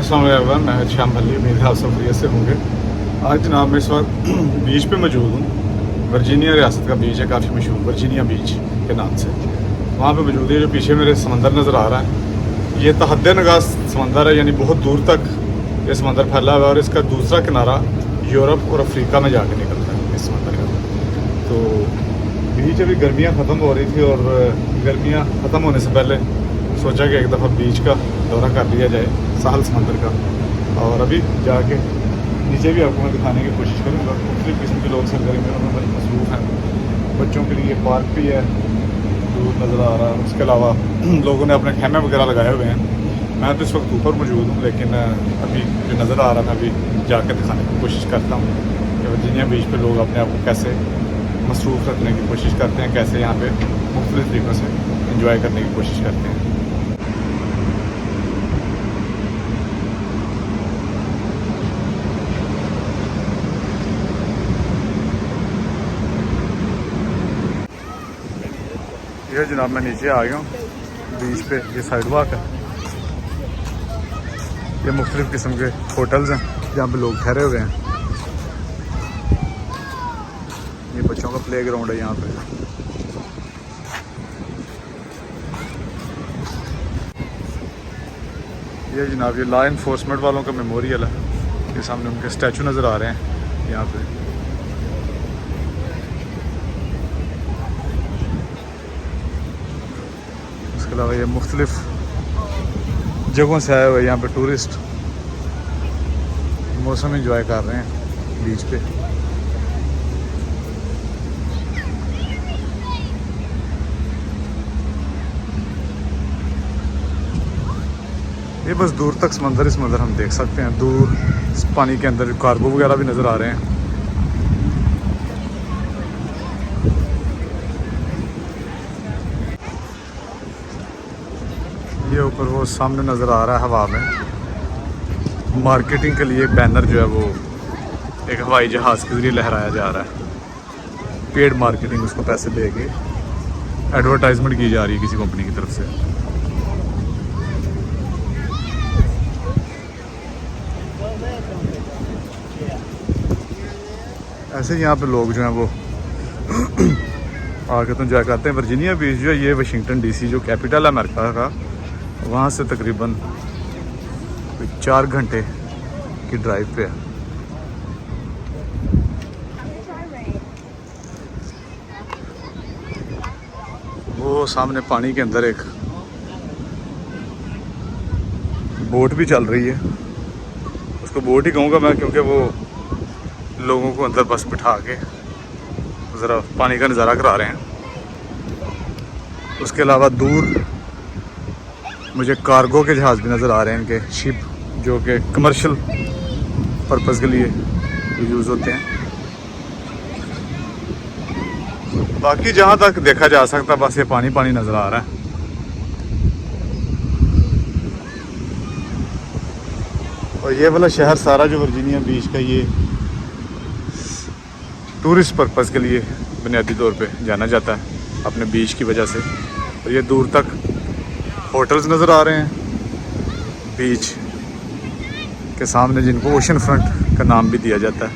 अस्सलाम वालेकुम, मैं शाम भल्ली, उम्मीद है आप सब खैरियत से होंगे। आज जनाब मैं इस वक्त बीच पे मौजूद हूँ। वर्जीनिया रियासत का बीच है, काफ़ी मशहूर वर्जीनिया बीच के नाम से। वहाँ पे मौजूद है। जो पीछे मेरे समंदर नज़र आ रहा है, ये तहद नगाह समंदर है, यानी बहुत दूर तक ये समंदर फैला हुआ है और इसका दूसरा किनारा यूरोप और अफ्रीका में जाके निकलता है इस समंदर का। तो बीच अभी गर्मियाँ ख़त्म हो रही थी और गर्मियाँ ख़त्म होने से पहले सोचा कि एक दफ़ा बीच का दौरा कर लिया जाए, साहल समंदर का। और अभी जाके नीचे भी आपको मैं दिखाने की कोशिश करूँगा। मुख्तलिफ़ किस्म के लोग सरगर्मियों में बड़े मसरूफ़ हैं। बच्चों के लिए पार्क भी है, दूर नज़र आ रहा है। उसके अलावा लोगों ने अपने खेमे वगैरह लगाए हुए हैं। मैं तो इस वक्त ऊपर मौजूद हूँ, लेकिन अभी जो नज़र आ रहा है मैं अभी जाकर दिखाने की कोशिश करता हूँ कि वर्जीनिया बीच पर लोग अपने आप को कैसे मसरूफ़ रखने की कोशिश करते हैं, कैसे यहाँ पे मुख्तलिफ़ तरीक़ों से इंजॉय करने की कोशिश करते हैं। ये जनाब मैं नीचे आ गया हूँ बीच पे। ये साइड वॉक है। ये मुख्तलिफ़ किस्म के होटल्स हैं जहाँ पे लोग ठहरे हुए हैं। ये बच्चों का प्ले ग्राउंड है यहाँ पे। ये जनाब ये लॉ इन्फोर्समेंट वालों का मेमोरियल है। ये सामने उनके स्टैचू नज़र आ रहे हैं यहाँ पे। इसके अलावा ये मुख्तलिफ़ जगहों से आए हुए यहाँ पे टूरिस्ट मौसम इंजॉय कर रहे हैं बीच पे। ये बस दूर तक समंदर ही समंदर हम देख सकते हैं। दूर पानी के अंदर कार्गो वगैरह भी नज़र आ रहे हैं। ये ऊपर वो सामने नज़र आ रहा है हवा में, मार्केटिंग के लिए बैनर जो है वो एक हवाई जहाज़ के ज़रिए लहराया जा रहा है। पेड मार्केटिंग, उसको पैसे दे के एडवर्टाइजमेंट की जा रही है किसी कंपनी की तरफ से। ऐसे यहाँ पे लोग जो हैं वो आके तो इंजॉय करते हैं। वर्जीनिया बीच जो है ये वाशिंगटन डीसी जो कैपिटल है अमेरिका का, वहाँ से तकरीबन 4 घंटे की ड्राइव पे है। वो सामने पानी के अंदर एक बोट भी चल रही है। उसको बोट ही कहूँगा मैं, क्योंकि वो लोगों को अंदर बस बिठा के ज़रा पानी का नज़ारा करा रहे हैं। उसके अलावा दूर मुझे कार्गो के जहाज़ भी नज़र आ रहे हैं, इनके शिप जो कि कमर्शियल पर्पज़ के लिए यूज़ होते हैं। बाकी जहाँ तक देखा जा सकता बस ये पानी पानी नज़र आ रहा है। और ये वाला शहर सारा जो वर्जीनिया बीच का, ये टूरिस्ट पर्पज़ के लिए बुनियादी तौर पे जाना जाता है अपने बीच की वजह से। और ये दूर तक होटल्स नज़र आ रहे हैं बीच के सामने, जिनको ओशन फ्रंट का नाम भी दिया जाता है।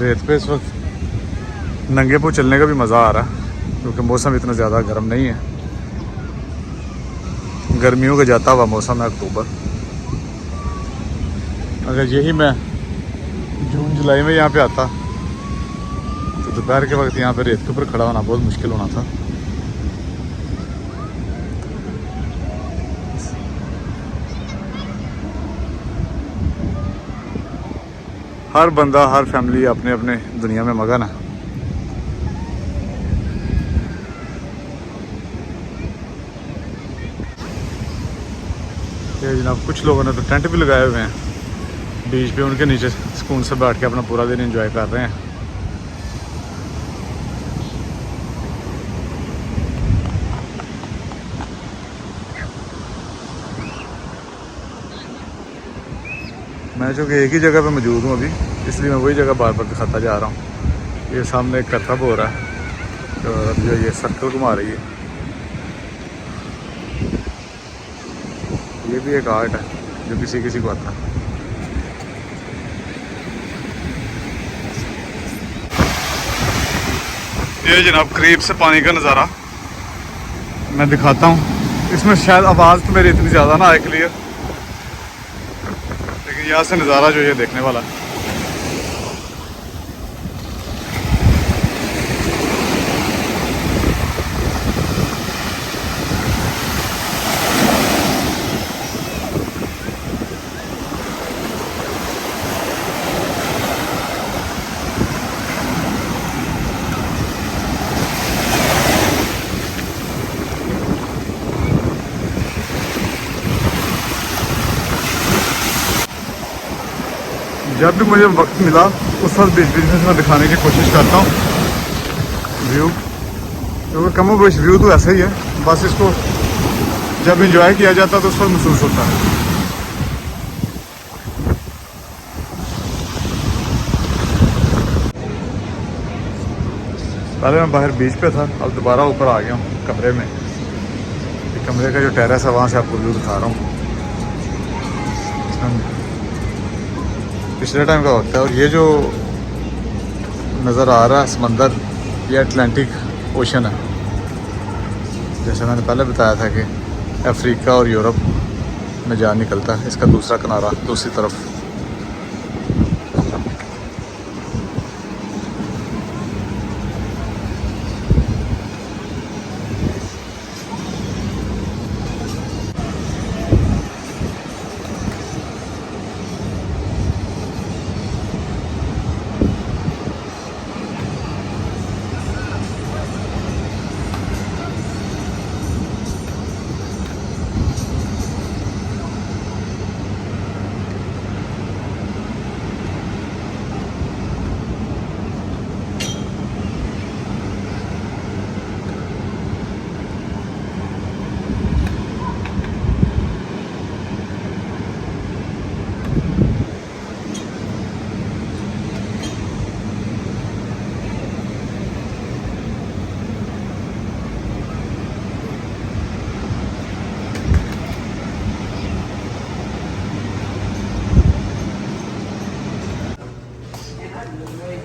रेत पे इस वक्त नंगे पाँव चलने का भी मज़ा आ रहा है, क्योंकि मौसम इतना ज़्यादा गर्म नहीं है। गर्मियों का जाता हुआ मौसम है अक्टूबर। अगर यही मैं जून जुलाई में यहाँ पे आता तो दोपहर के वक्त यहाँ पे रेत के ऊपर खड़ा होना बहुत मुश्किल होना था। हर बंदा, हर फैमिली अपने अपने दुनिया में मगन है। ये जनाब कुछ लोगों ने तो टेंट भी लगाए हुए हैं बीच पे, उनके नीचे सुकून से बैठ के अपना पूरा दिन एंजॉय कर रहे हैं। मैं चूँकि एक ही जगह पे मौजूद हूँ अभी, इसलिए मैं वही जगह बार बार दिखाता जा रहा हूँ। ये सामने एक करतब हो रहा है, और अब जो ये सर्कल घुमा रही है, ये भी एक आर्ट है जो किसी किसी को आता है। ये जनाब करीब से पानी का नज़ारा मैं दिखाता हूँ। इसमें शायद आवाज़ तो मेरी इतनी ज़्यादा ना आए क्लियर, लेकिन यहाँ से नज़ारा जो ये देखने वाला है। जब भी मुझे वक्त मिला उस वक्त बीच बीच में मैं दिखाने की कोशिश करता हूँ व्यू, क्योंकि कमो बेश व्यू तो ऐसा ही है, बस इसको जब इंजॉय किया जाता है तो उस वक्त महसूस होता है। पहले मैं बाहर बीच पे था, अब दोबारा ऊपर आ गया हूँ कमरे में। कमरे का जो टेरेस है वहाँ से आपको व्यू दिखा रहा हूँ। पिछले टाइम का वक्त है और ये जो नज़र आ रहा है समंदर, ये अटलांटिक ओशन है। जैसे मैंने पहले बताया था कि अफ्रीका और यूरोप में जा निकलता है, इसका दूसरा किनारा दूसरी तरफ।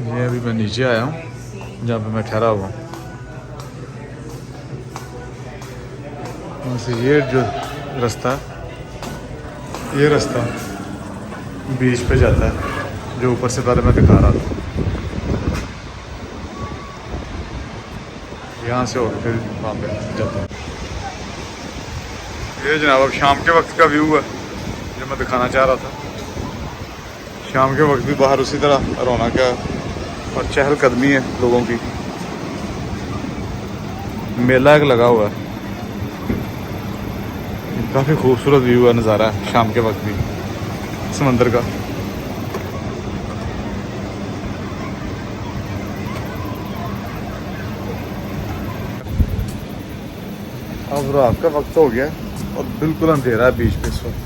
ये अभी मैं नीचे आया हूँ जहाँ पे मैं ठहरा हुआ हूँ। वहाँ से ये जो रास्ता, ये रास्ता बीच पे जाता है, जो ऊपर से पहले मैं दिखा रहा था। यहाँ से होकर फिर वहाँ पे जाता है। ये जनाब अब शाम के वक्त का व्यू है जो मैं दिखाना चाह रहा था। शाम के वक्त भी बाहर उसी तरह रौनक है और चहलकदमी है लोगों की। मेला एक लगा हुआ है, काफ़ी खूबसूरत व्यू है, नज़ारा है शाम के वक्त भी समंदर का। अब रात का वक्त हो गया और बिल्कुल अंधेरा है बीच पे इस वक्त।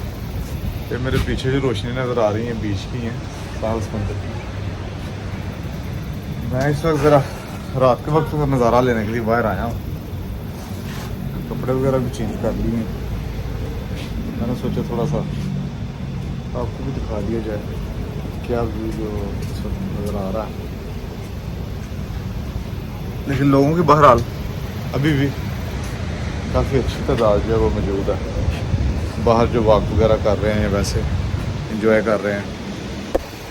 ये मेरे पीछे जो रोशनी नज़र आ रही है बीच की हैं, साहल समंदर की। मैं इस वक्त ज़रा रात के वक्त का नज़ारा लेने के लिए बाहर आया हूँ। कपड़े वगैरह भी चेंज कर लिए हैं। मैंने सोचा थोड़ा सा आपको भी दिखा दिया जाए क्या व्यू जो इस वक्त नज़र आ रहा है। लेकिन लोगों की बहरहाल अभी भी काफ़ी अच्छी तादाद जो है वो मौजूद है। बाहर जो वॉक वगैरह कर रहे हैं या वैसे इंजॉय कर रहे हैं।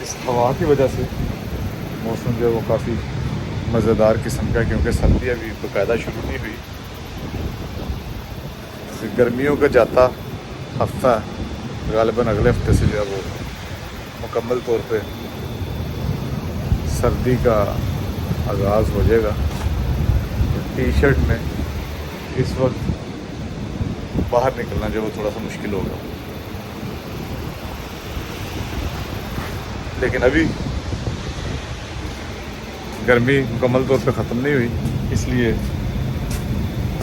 इस हवा की वजह से मौसम जो है वो काफ़ी मज़ेदार किस्म का है, क्योंकि सर्दी अभी बाकायदा शुरू नहीं हुई। गर्मियों का जाता हफ्ता ग़ालिबन अगले हफ्ते से जो है वो मुकम्मल तौर पे सर्दी का आगाज़ हो जाएगा। टी शर्ट में इस वक्त बाहर निकलना जो वो थोड़ा सा मुश्किल होगा। लेकिन अभी गर्मी मुकम्मल तौर पे ख़त्म नहीं हुई, इसलिए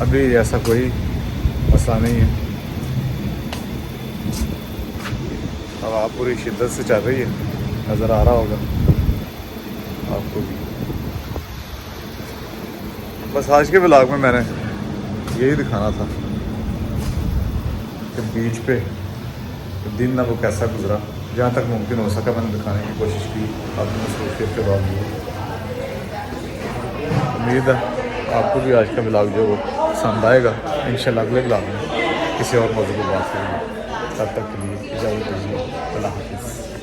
अभी ऐसा कोई मसला नहीं है। हवा पूरी शिद्दत से चल रही है, नज़र आ रहा होगा आपको भी। बस आज के ब्लॉग में मैंने यही दिखाना था कि बीच पे दिन ना वो कैसा गुजरा, जहाँ तक मुमकिन हो सका मैंने दिखाने की कोशिश की अपनी मसरूफियत के बावजूद। उम्मीद है आपको भी आज का ब्लॉग जो वो पसंद आएगा। इंशाल्लाह अगले ब्लॉग में किसी और मौजूद पर बात करेंगे। तब तक के लिए इजाज़त दीजिए। अल्लाह हाफ़िज़।